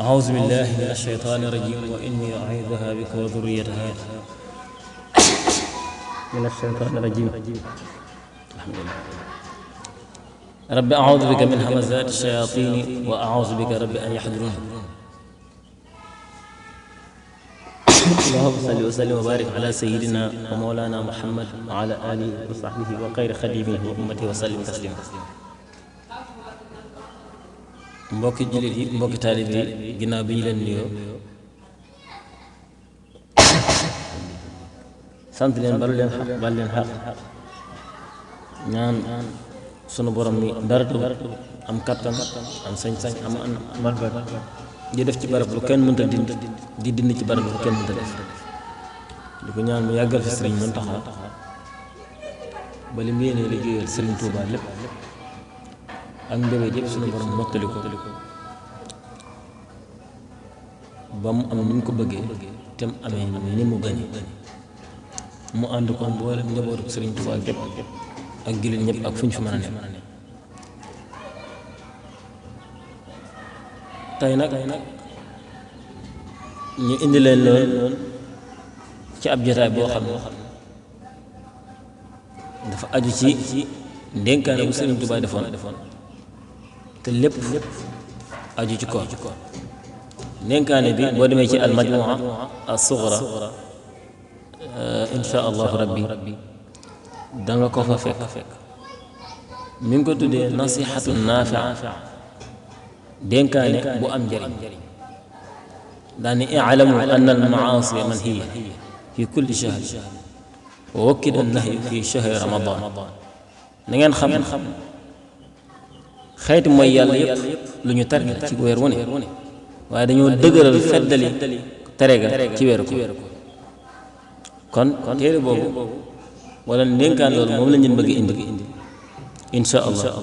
أعوذ بالله من الشيطان الرجيم وإني أعيذها بك وذريتها من الشيطان الرجيم. الحمد لله. رب أعوذ بك من همزات الشياطين وأعوذ بك رب أن يحضرون. اللهم صل وسلم وبارك على سيدنا ومولانا محمد وعلى آله وصحبه وخير خديمه وأمته وسلم تسليما. mbokki jullit yi mbokki taalibe yi ginnaaw bi ñu leen nuyoo sant leen balu leen xaq bal leen xaq ñaan sunu borom ni dara tu am kattan am sañ-sañ am man di def ci barab lu kenn mënta di dindi ci barab lu kenn mënta def di ko ñaan mu yàggal fi Sëriñ Muntaxa ba li mu yéene liggéeyal Sëriñ Tuubaa lépp ak mbébét yëpp sunu borom mottali ko ba mu am ni mu ko bëggee te mu amee ni mu gënee mu ànd ko mboolem njabootu Sëriñ Tuubaa gépp ak jullit ñëpp ak fu ñu fi mën a ne. tey nag ñu indi leen lool ci ab jotaay boo xam ne dafa aju ci ndénkaane bu Sëriñ Tuubaa defoon te lépp aju ci koor. ndénkaane bi boo demee ci al-majmu'a as-sughra insha allahu rabbi danga ko fa fekk mi ngi ko tuddee nasihatu naafi'a dénkaane bu am njëriñ daani i'lamu anna al-ma'aasi manhiya fi kulli shahr wa wakkida an-nahyu fi shahri ramadan. na ngeen xam xeeti mooy yàlla yëpp lu ñu tere ci weer wu ne waaye dañoo dëgëral feddali tere ga ci weeru ko kon téere boobu wala ndénkaan loolu moom la ñu bëgg indi insha allah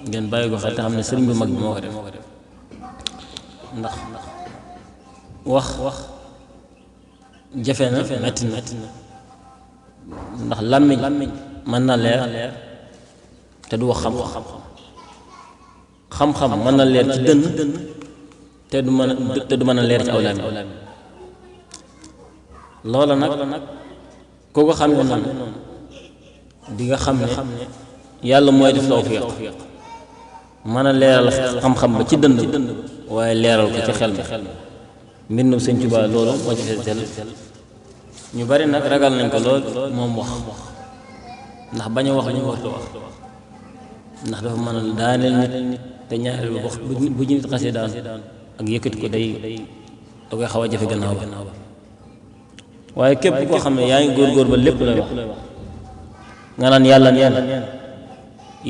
ngeen bàyyi ko xel te xam ne sëriñ bu mag bi moo ko def ndax wax jafe na metti na ndax làmmiñ mën na leer te du wax xam-xam mën na leer ci dënn te du mën a leer ci aw làmmiñ loola nag koo ko xamee noonu di nga xam ne yàlla mooy def tawfiq mën a leeral xam-xam ba ci dënn waaye leeral ko ci xel mi mbindum Sëñ Tuubaa loolu moo ci fees ñu bari nag ragal nañ ko lool moom wax ndax bañ a wax ñu wartu wax ndax dafa mën a daaneel nit te ñaareel wax bu ñu nit xasee daan ak yëkkati ko day da koy xaw a jafe gannaaw ba waaye képp koo xam ne yaa ngi góor ba lépp lay wax nga naan yàlla nee na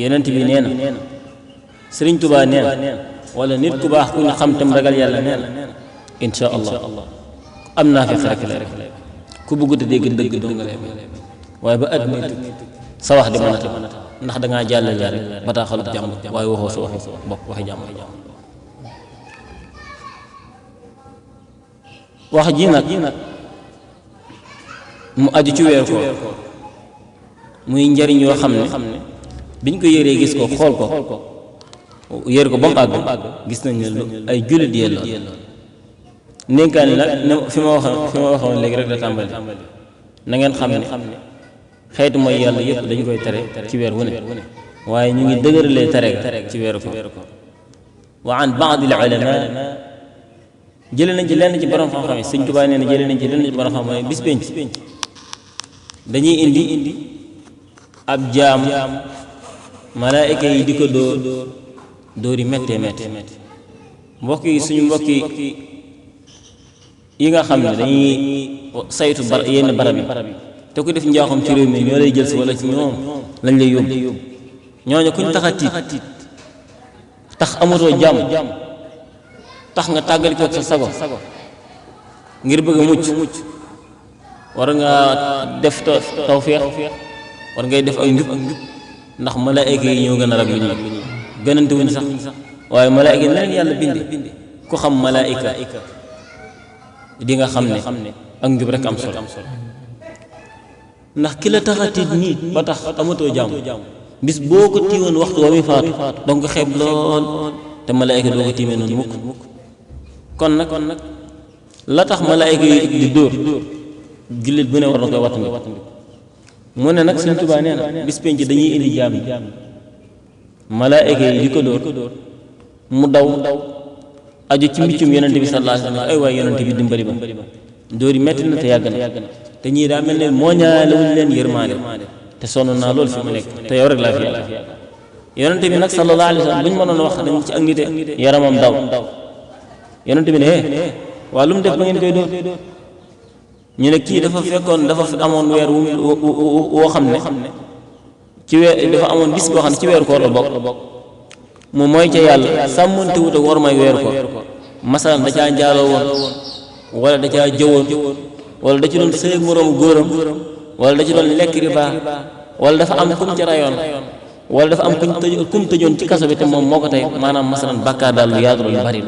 yonent bi nee na Sëriñ Tuubaa nee na wala nit ku baax ku ñu xam tam ragal yàlla nee na insha allah am naa fi rek ku bëgg te dégg dëgg doo nga lay waaye ba at mi sa wax di mën a tam ndax dangaa jàllale rek bataaxalut jàmm waaye waxoo sa waxi bopp waxi jàmm wax ji nag mu aju ci weer ko muy njariñ yoo xam ne biñ ko yéree gis ko xool ko yéer ko ba mu àgg gis nañ ne ay jullit yelloo ndénkaan nag fi ma waxoon léegi rek la tàmbali na ngeen xam ne xeetu mooy yàlla yëpp dañu koy tere ci weer wu ne waaye ñu ngi dëgëralee tere ga ci weeru ko wa an baadil ulama jële nañ ci lenn ci borom xam-xam yi Sëñ Tuubaa nee na jële nañ ci lenn ci borom xam-xam yi bis penc dañuy indi ab jaam malaayika yi di ko dóor yi méttee mbokk yi suñu mbokk yi nga xam ne dañuy saytu yenn barab yi te ku def njaaxum ci réew mi ñoo lay jël si wala ci ñoom lañ lay yóbbu ñooñu kuñ tax a tiit tax amatoo jàmm tax nga tàggali ko sa sago ngir bëgg a mucc war nga def tawfeex war ngay def ak njub ndax malaayika yi ñoo gën a raglu ñu gënante wuñ sax waaye malaayika yi leen yàlla binde ku xam malaayika di nga xam ne ak njub rek am solo ndax ki la tax a tiit nii ba tax amatoo jàmm bis boo ko tiiwoon waxtu wa muy faatu donc ko xeeb lool te malaayika doo ko tiimee noonu mukk kon nag la tax malaayika yi di dóor jullit bu ne war na koy wattandiku mu ne nag Sëñ Tuubaa nee na bis penc dañuy indi jaam yi malaayika yi di ko dóor mu daw aju ci mbiccum yonente bi sallallahu alayhi wa sallam ay waay yonente bi dimbali ba dóor yi metti na te yàgg na te ñii daa mel ne moo ñaale wuñ leen yërmaande te sonn naa loolu fi mu nekk te yow rek laa fi yàlla yonente bi nag sallallahu alayhi wa sallam bu ñu mënoon wax dañ ci ak nite yaramam daw yonente bi ne waa lu mu def ba ngeen koy dóor ñu ne kii dafa fekkoon dafa amoon weer woo xam ne ci weer dafa amoon bis boo xam ne ci weeru koor la bokk mu mooy ca yàlla sàmmante wut ak war may weeru koor masalan da caa njaaloo woon wala da caa jëwoon wala da ci doon sëy ak moroomu góoram wala da ci doon lekk riba wala dafa am kum ca rayoon wala dafa am kum tëjoon ci kaso bi te moom moo ko tey maanaam masalan bàkkaar daal lu yaatu lu bari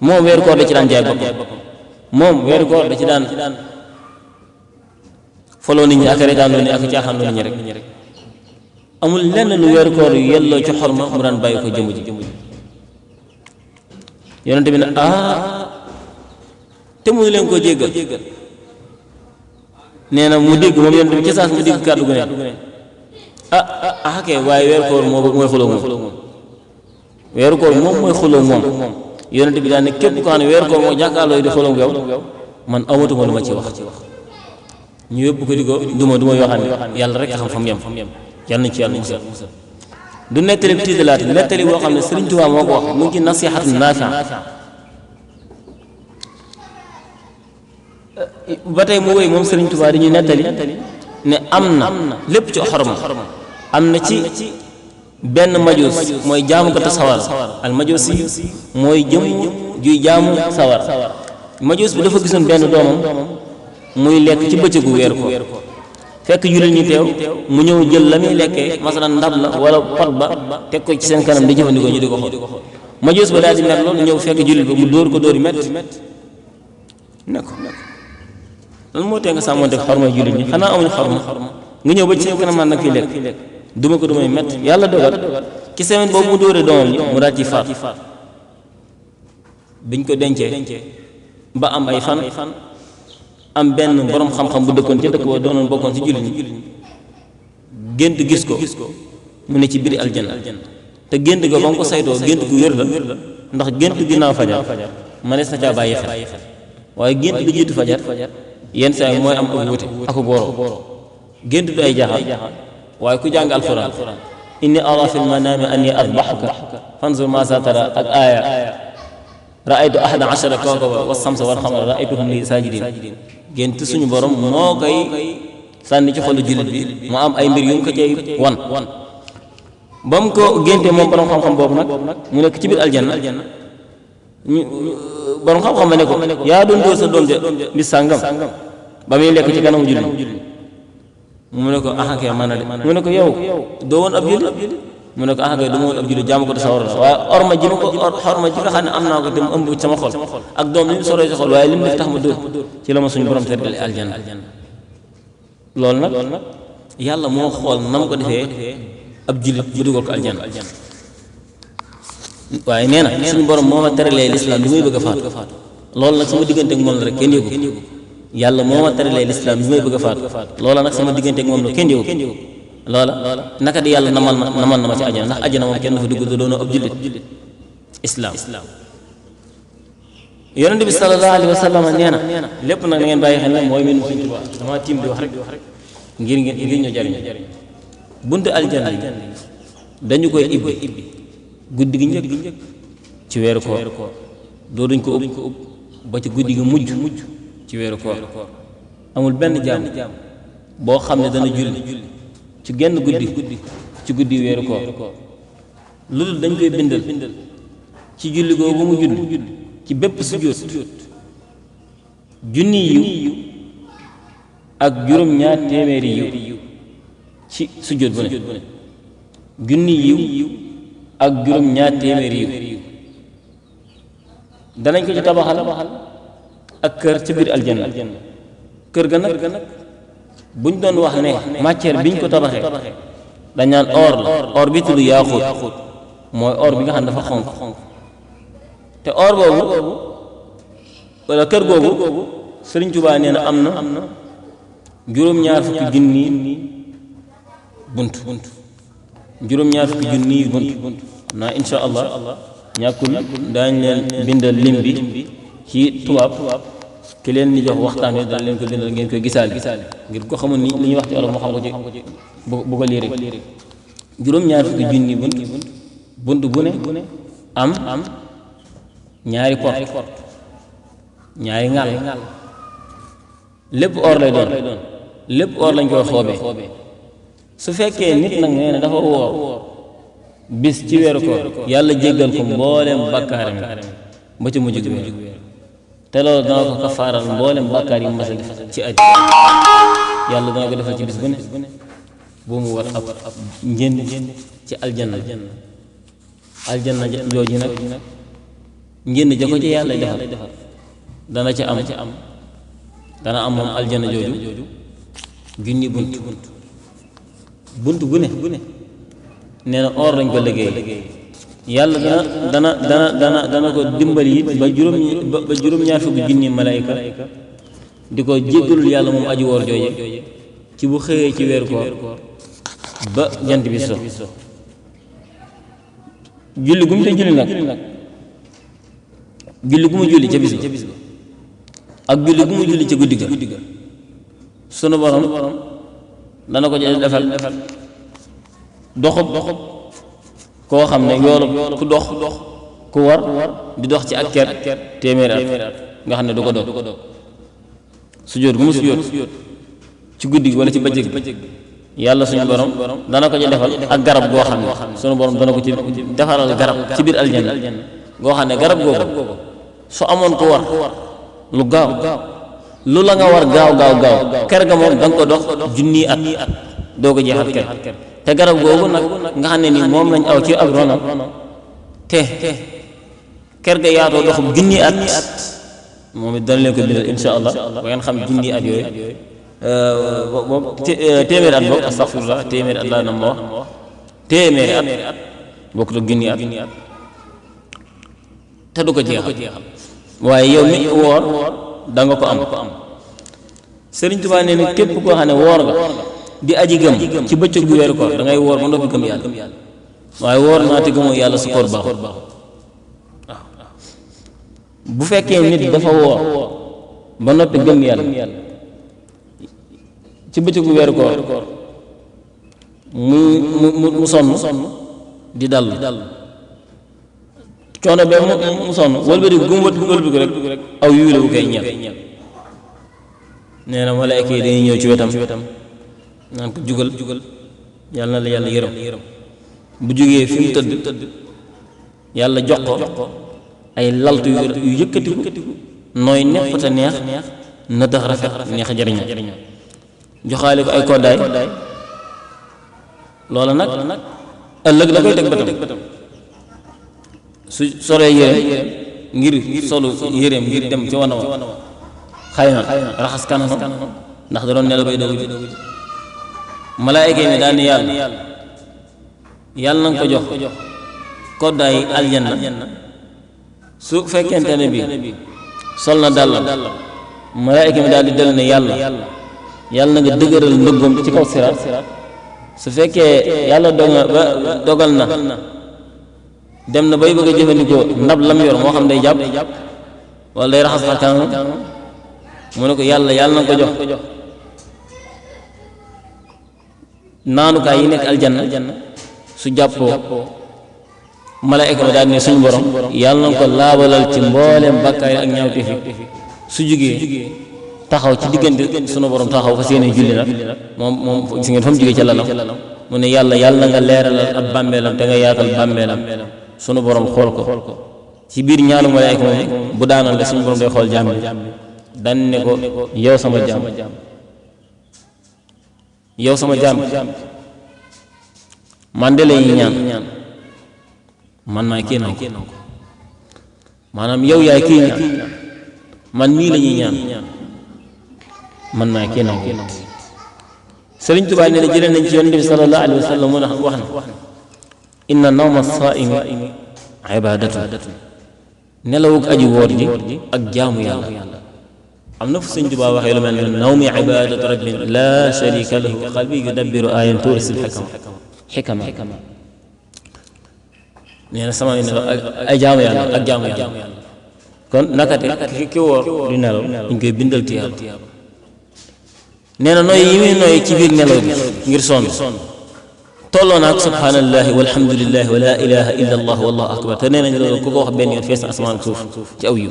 moom weeru koor da ci daan jaay boppam moom weeru koor da ci daan foloo nit ñi ak reetaan loo nit ak caaxaan loo nit ñi rek amul lenn lu weeru koor yu yelloo ci xorma mu daan bàyyi ko jëmm ji yonente bi ne te mënu leen koo jéggal nee na mu dégg moom yonente bi ci saas mu dégg kàddu gu ne kay waaye weeru koor mooy xuloo moom weeru koor moom mooy xuloo moom yonente bi daan ne képp ko xam ne weeru koor moo jàkkaarloo di xuloo yow man amatuma lu ma ci wax ñu yóbbu ko di ko duma yoo xam ne yàlla rek xam fam yem yàlla nañ ci yàlla musal du nettali bi tiitalaat nettali boo xam ne Sëriñ Tuubaa moo ko wax mu ngi ci nasiihatu naafi ba tey mu wéy moom Sëriñ Tuubaa dañuy nettali ne am na lépp ci xorma am na ci benn majuus mooy jaamu ko te sawar al majuusi mooy jëm juy jaamu sawar majuus bi dafa gisoon benn doomam muy lekk ci bëccëgu weer ko fekk jullit ñi teew mu ñëw jël la muy lekkee masalan ndab la wala pot ba teg ko ci seen kanam di jëfandikoo ñu di ko xool majuus ba daal di mer loolu ñëw fekk jullit ba mu dóor ko dóor yi métti ne ko lan moo tee nga sàmmoonte xorma jullit ñi xanaa amuñu xorma nga ñëw ba ci seen kanam man nag fii lekk duma ko dumay métti yàlla dogal ci semaine boobu mu dóoree doomam ji mu daal ci faat biñ ko dencee ba am ay fan am benn borom xam-xam bu dëkkoon ca dëkk ba doonoon bokkoon ci jullit ñi gént gis ko mu ne ci biir aljanna te gént ga ba nga ko saytoo gént gu wér la ndax gént ginnaaw fajar manees na caa bàyyi xel waaye gént lu jiitu fajar yenn saa yi mooy am ak wuute ak booro gént du ay jaaxal waaye ku jàng alquran inni ara fi lmanaami anni adbaxuka fanzur ma sa tara ak aaya raaytu ahada achara kawkaba wa samsa wal xamara raaytuhum li sajidin gént suñu borom moo koy sànni ci xolu jullit bi mu am ay mbir yu mu ko cay wan ba mu ko géntee moom borom xam-xam boobu nag mu nekk ci biir aljanna ñu borom xam-xam ba ne ko yaa doon dóor sa doom de bis sàngam ba muy lekk ci kanamu jullit mu ne ko kay man na de mu ne ko yow doo woon ab jullit mu ne ko kay du ma woon ab jullit jaamu ko te sawar la waaye orma ji nga xam ne am naa ko te mu ëmb sama xol ak doom li mu soree sa xol waaye li mu def tax ma dóor ci la ma suñu borom teddale aljanna loolu nag yàlla moo xool na mu ko defee ab jullit mu dugal ko aljanna waaye nee na suñu borom moo ma teralee lislaam li muy bëgg a faatu loolu nag sama diggante ak moom la rek kenn yëgu yàlla moo ma teralee lislaam li may bëgg a faatu loola nag sama diggante ak moom la kenn yëgu loola naka di yàlla namal na ma ci àjjana ndax àjjana moom kenn dafa dugg te doonoo ab jullit islaam yonente bi sallallahu alayhi wa sallam nee na lépp nag na ngeen bàyyi xel ne mooy min Sëriñ Tuubaa dama tiim di wax rek ngir ñu jariñ buntu aljanna yi dañu koy ibbi guddi gi njëkk ci weeru koor doo duñ ko ub ba ci guddi gi mujj ci weeru koor amul benn jaam boo xam ne dana julli ci genn guddi ci guddi weeru koor lu dul dañ koy bindal ci julli googu mu julli ci bépp sujjóot junni yiw ak juróom-ñaar téeméeri yiw ci sujjóot bu ne junni yiw ak juróom-ñaar téeméeri yiw danañ ko ci tabaxal ak kër ci biir aljanna kër ga nag buñ doon wax ne matière biñ ko tabaxee dañ naan or la or bi tudd yaaxut mooy or bi nga xam ne dafa xonq te or boobu wala kër googu Sëriñ Tuubaa nee na am na juróom-ñaar fukki junni bunt juróom-ñaar fukki junni bunt naa insha allah ñàkkul daañ leen bindal lim bi ci tubaab ki leen di jox waxtaan wi dañ leen ko bindal ngeen koy gisaal ngir ko xamul ni li ñuy wax ci wolof moo xam ko ci bu ko lii rek juróom-ñaar fukki junni bunt bu ne am ñaari porte ñaari ŋàll lépp or lay doon lépp or lañ koy xoobee su fekkee nit nag nee na dafa woor bis ci weeru koor yàlla jéggal ko mbooleem bàkkaaram ba ci mujj weer te loolu dana ko kafaaral mbooleem bàkkaar yi mu mas a def ci aj yàlla dana ko defal ci bis bu ne boo mu war ab njënd ci aljanna jooju nag njënd ja ko ci yàlla defal dana ci am dana am moom aljanna jooju junni bunt bu ne nee na or lañ ko liggéey yàlla dana ko dimbali it ba juróom-ñaar fukki junni malaayka di ko jéggalul yàlla moom aji woor jooje ci bu xëyee ci weeru koor ba jant bi so julli gu mu te julli nag julli gu mu julli ca bis ba ak julli gu mu julli ca guddi ga sunu borom dana ko defal doxub koo xam ne yoolu ku dox ku war di dox ci ak ker téeméeri at nga xam ne du ko doog sujjóot gu mu sujjóot ci guddi gi wala ci bëccëg yàlla suñu borom dana ko ci defal ak garab goo xam ne sunu borom dana ko ci defaral garab ci biir aljanna goo xam ne garab googu su amoon ko war lu gaaw lu la nga war gaaw ker ga moom da nga ko dox junni at doo ko jeexal ker te garab googu nag nga xam ne ni moom lañ aw ci ak ronam te ker ga yaatoo dox junni at moom it dana leen ko bindal insha allah ba ngeen xam junni at yooyu boobu téeméeri at boobu astaghfirullah téeméeri at laa na ma wax téeméeri at bokkut ak junni at te du ko jeexal waaye yow mi woor da nga ko am Sëriñ Tuubaa nee na képp koo xam ne woor nga di aji gëm ci bëccëg gu weeru koor da ngay woor ba noppi gëm yàlla waaye woor naa te gëmoo yàlla su koor baaxul waaw bu fekkee nit dafa woor ba noppi gëm yàlla ci bëccëg gu weeru koor mu sonn di dal coono bee mu sonn wëlbatiku gu mu wëlbatiku rek aw yiw la bu koy ñeel nee na malaaka yi dañuy ñëw ci wetam naan ko jugal yàlla na la yàlla yërëm bu jógee fi mu tëdd yàlla jox ko ay laltu yu yëkkatiku nooy neex te neex na tax rafet neex a jariñoo joxaale ko ay koddaay loola nag ëllëg da koy teg bëtam su solee yéreem ngir solu yéreem ngir dem ci wana wa xëy na raxas kanam ndax da doon nelaw bay doog malaayika yi daal ni yàlla na nga ko jox koddaay aljanna su fekkente ne bi sol na dàllam malaayika mi daal di dellu ne yàlla na nga dëgëral ndëggam ci kaw siraat su fekkee yàlla dogal na dem na bay bëgg a jëfandikoo ndab lam yor moo xam day jàpp wala day raxas xar kanam mu ne ko yàlla na nga ko jox naanukaay yi nekk aljanna su jàppoo malaayika ma daal ne suñu borom yàlla na nga ko laabalal ci mbooleem bàkkaar ak ñaawteef su jugee taxaw ci diggante sunu borom taxaw fa seeni julli nag moom si ngeen fa mu jugee ca lalam mu ne yàlla na nga leeralal ab bàmmeelam te nga yaatal bàmmeelam sunu borom xool ko ci biir ñaanu malaayika moom bu daanal de suñu borom day xool jaam bi dan ne ko yow sama jaam man de lay ñaan man maay kenn ko maanaam yow yaay kii ñaan man mii la ñuy ñaan man maay kii nangu it Sëriñ Tuubaa nee na jëlee nañ ci Yonent bi sallallahu alayhi wa sallam mu wax na inna nawma saa'imi ibadatun nelawug aji woor ji ak jaamu yàlla am na fu Sëriñ Tuubaa waxee lu mel ne nawmi ibadatu rabbin la sharika lahu qalbi yudabbiru ayan turisil xikama nee na sama nelaw ay jaamu yàlla ak jaamu yàlla kon nakate ki woor du nelaw dañ koy bindal tiyaaba nee na nooy yi muy nooy ci biir nelaw bi ngir sonn tolloo naag subhaanallahi walhamdulillahi wa la ilaha illa allah wallahu akbar te nee nañ loolu ku ko wax benn yoon fees na asamaan ak suuf ci aw yu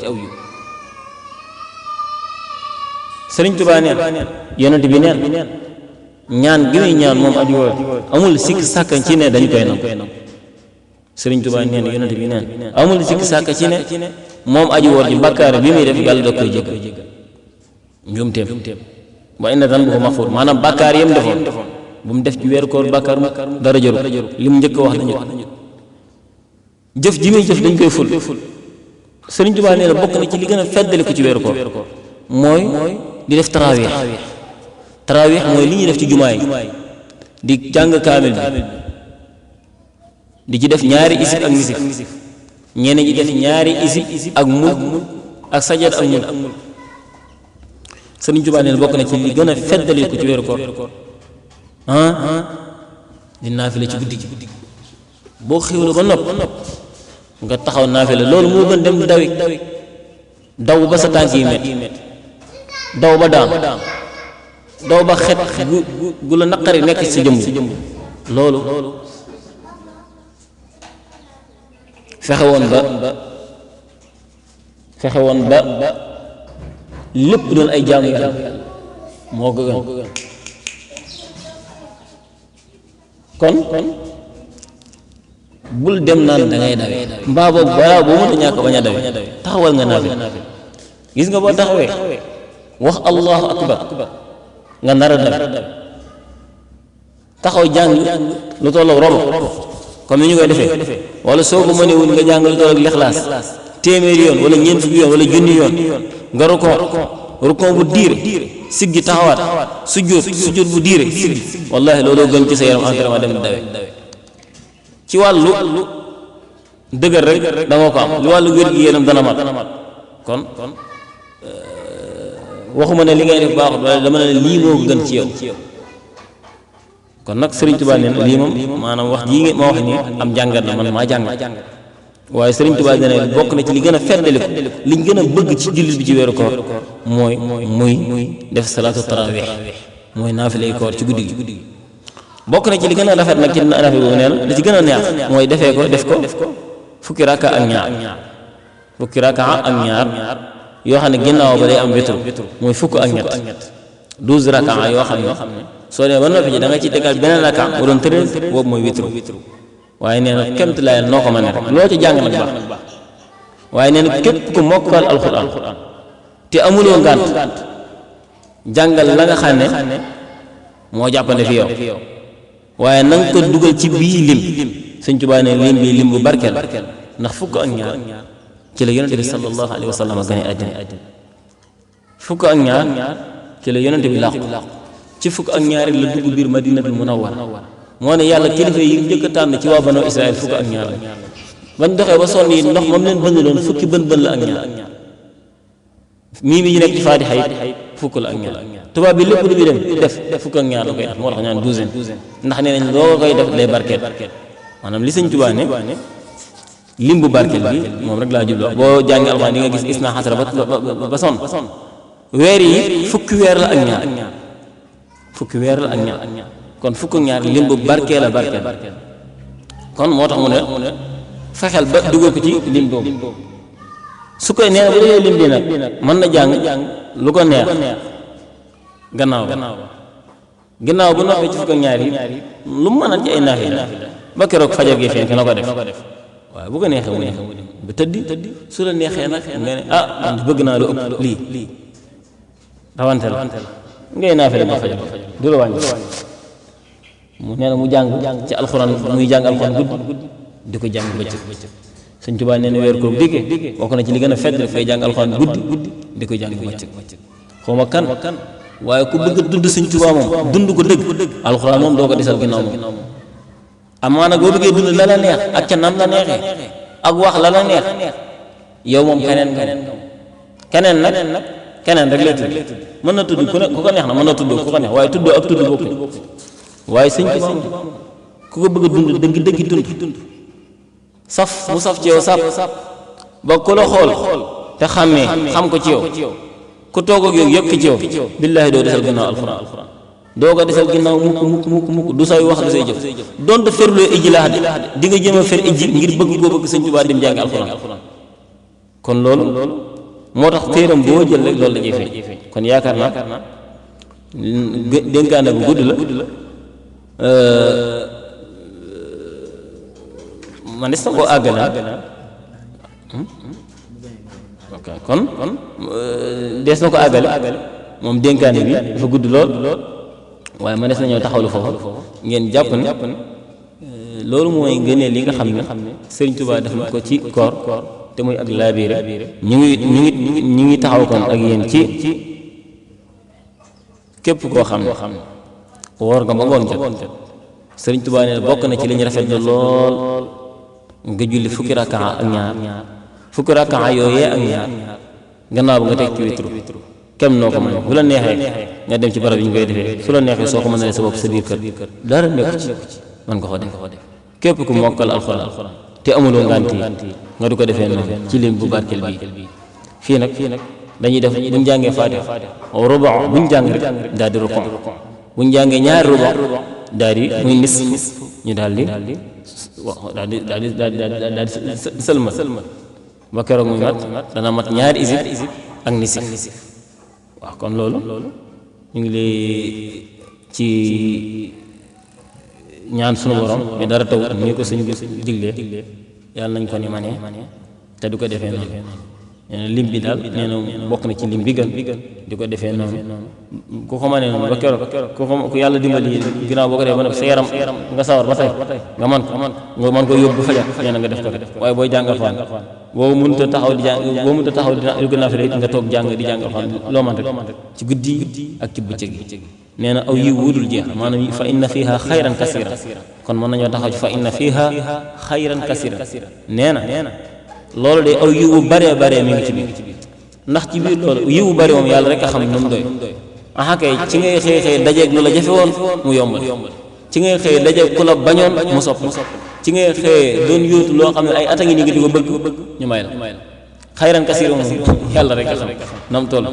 Sëriñ Tuubaa neen Yonent bi neen ñaan gi muy ñaan moom aji woor amul sikk sàkkan ci ne dañ koy nangu Sëriñ Tuubaa neen Yonent bi neen amul sikk sàkk ci ne moom aji woor ji bàkkaar bi muy def yàlla da koy jéggal njuumteem wa inna zanbahu maxfuur maanaam bàkkaar yam defoon bu mu def ci weeru koor bàkkaar mu dara jëru li mu njëkk wax dañu jëf ji muy jëf dañ koy ful Sëriñ Tuubaa nee na bokk na ci li gën a feddali ko ci weeru koor mooy di def tarawih mooy li ñuy def ci jumaa yi di jàng kaamil bi di ci def ñaari isib ak nisif ñeneen ñi def ñaari isib ak mulk ak sajad ak mulk Sëriñ Tuubaa nee na bokk na ci li gën a feddali ko ci weeru koor di naafila ci guddi gi boo xewlu ba nopp nga taxaw naafila loolu moo gën dem dawi daw ba sa tànk yi met daw ba daan daw ba xet gu la naqari nekk ci jëmm loolu fexe woon ba lépp doon ay jaamu yàlla moo ko gën kon bul dem naan da ngay dawe mbaa boobu balaa boo mënta ñàkk bañ a dawe taxawal nga naafi gis nga boo taxawee wax allahu akbar nga nar a dawe taxaw jàng lu tolloog robo comme ni ñu koy defee wala soo ko mënewul nga jàng lu tolloog lixlaas téeméeri yoon wala ñeent fukki yoon wala junni yoon nga rukon bu diire siggi taxawaat sujjóot bu diire siggi wallahi looloo gën ci sa yaram entraînement dem di dawe ci wàllu dëgër rek da nga ko am li wàllu wér gi yaram dana mat kon waxuma ne li ngay def baaxut wala dama ne lii moo gën ci yow kon nag Sëriñ Tuubaa nee na lii moom maanaam wax jii ma wax nii am jàngat la man maa jàngat waaye Sëriñ Tuubaa nee na bokk na ci li gën a feddali ko liñ gën a bëgg ci jullit bi ci weeru koor mooy muy def salaatu tarawih mooy naafilay koor ci guddi gi bokk na ci li gën a rafet nag ci naafila boobu nee na li ci gën a neex mooy def ko fukki raka ak ñaar yoo xam ne ginnaaw ba day am witru mooy fukk ak ñett 12 raka yoo xam ne soo demee ba noppi ji da nga ci tegal beneen raka mu doon 13 boobu mooy witru waaye nee na kemt laayal noo ko mën rek loo ci jàng nag baax waaye nee na képp ku mokkal alxuraan te amuloo ngànt jàngal la nga xam ne moo jàppande fi yow waaye na nga ko dugal ci bii lim Sëñ Tuubaa ne lim bii lim bu barkeel ndax fukk ak ñaar ci la yonente bi sallallahu alayhi wa sallam gane àddina fukk ak ñaar ci la yonente bi làqu ci fukk ak ñaari la dugg biir madinatul munawwara moo ne yàlla kilifa yi njëkk a tànn ci waa Banu Israël fukk ak ñaar la bañ doxee ba sonn yi ndox moom leen bënn loon fukki bën la ak ñaar mii mi ñu nekk ci faatixa yi fukk la ak ñaar tubaab bi lépp lu bi dem def fukk ak ñaar la koy def moo tax ñaan douzaine ndax nee nañ loo koy def lay barkeel maanaam li Sëñ Tuubaa ne lim bu barkeel bi moom rek laa jubloo boo jàngi alxuraan di nga gis isna xasara ba sonn weer yi fukki weer la ak ñaar kon fukk ak ñaar lim bu barkeel la barkeel kon moo tax mu ne fexeel ba dugal ko ci lim boobu su koy nee na bu dee lim bi nag mën na jàng lu ko neex gannaaw bu noppee ci fukk ak ñaar yi lu mu mën a ci ay naafila ba keroog fajar gi fenk na ko def waaye bu ko neexee mu ne ba tëddi su la neexee nag nga ne man bëgg naa lu ëpp lii rawante la ngay naafila ba fajar du la wàññi mu nee na mu jàng ci alxuraan muy jàng alxuraan guddi di ko jàng bëccëg Sëñ Tuubaa nee na weeru koor dikkee bokk na ci li gën a fedd dafay jàng alxuraan guddi di ko jàng bëccëg xawma kan waaye ku bëgg a dund Sëñ Tuubaa moom dund ko dëgg alxuraan moom doo ko desal ginnaaw moom amaana boo bëggee dund la la neex ak ca nam la neexee ak wax la la neex yow moom keneen nag keneen rek lay tudd mën na tudd ku ko neex na mën na tudd ku ko neex waaye tuddoo ak tudd bokkuñ waaye Sëñ Tuubaa moom ku ko bëgg a dund dëgg dund saf mu saf ci yow sap ba ku la xool te xàmmee xam ko ci yow ku toog ak yow yëpp ci yow billaahi doo desal ginnaaw alxuraan doo ko desal ginnaaw mukk du say wax du say jëf donte ferloo ijji laa di nga jëm a fer ijji ngir bëgg koo bëgg Sëñ Tuubaa dem jàngi alxuraan kon loolu moo tax téeram boo jël rek loolu la ciy feeñ kon yaakaar naa dénkaane bu gudd la man des na koo àggale ok kon des na ko àggale moom dénkaane bi dafa gudd lool waaye man des na ñëw taxawlu foofu ngeen jàpp ne loolu mooy ngëneel li nga xam ne Sëriñ Tuubaa def na ko ci koor te muy ak laabiire ñu ngi taxaw kon ak yéen ci képp koo xam ne woor nga ba ngoon jot Sëriñ Tuubaa ne bokk na ci li ñu rafet lool nga julli fukki rakkaa ak ñaar fukki rakkaa yooyee ak ñaar gannaaw ba nga teg ci witru kem noo ko mën bu la neexee nga dem ci barab yi ñu koy defee su la neexee soo ko mën a sa bopp sa biir kër dara nekku ci mën nga ko def képp ku mokkal alxuraan te amuloo ngànt yi nga du ko defee noonu ci lim bu barkeel bii fii nag dañuy def buñ jàngee faatiha ruba buñ jàng rek daal di rukon buñ jàngee ñaari ruba daal di muy nis ñu daal di sëlmal ba keroog muy mat dana mat ñaari isib ak nisif waaw kon loolu ñu ngi lay ci ñaan sunu borom mais dara taw ni ko suñu diglee yàlla nañ ko ni manee te du ko defee noonu nee na lim bi daal nee na bokk na ci lim bi gën di ko defee noonu ku ko mënee noonu ba keroog ku yàlla dimbali ginnaaw boo ko defee ba ne sa yaram nga sawar ba tey nga mën ko yóbbu fajar nee na nga def ko waaye booy jàngal Alxuraan boo mënut a taxaw di jàng boo mënut a taxaw di gën a fi nga toog jàng di jàngal Alxuraan loo mën rek ci guddi ak ci bëccëg gi nee na aw yiw wudul jeex maanaam fa inna fiha xayran kasira kon mën nañoo taxaw ci fa inna fiha xayran kasira nee na loolu de aw yiw bu baree mi ngi ci biir ndax ci biir loolu yiw bu bare moom yàlla rek a xam nu mu doy aha kay ci ngay xëy dajeeg lu la jafe woon mu yombal ci ngay xëy dajeeg ku la bañoon mu sopp ci ngay xëy doon yóotu loo xam ne ay at a ngi ni ngi di ko bëgg ñu may la xayran kasira moom yàlla rek a xam nam toll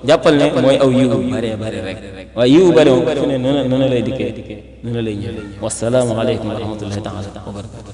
jàppal ne mooy aw yiw bu bare rek waaye yiw bu bare moom fu ne noonu lay dikkee noonu lay ñëw wasalaamu aleykum wa rahmatullahi taala wa barakatuh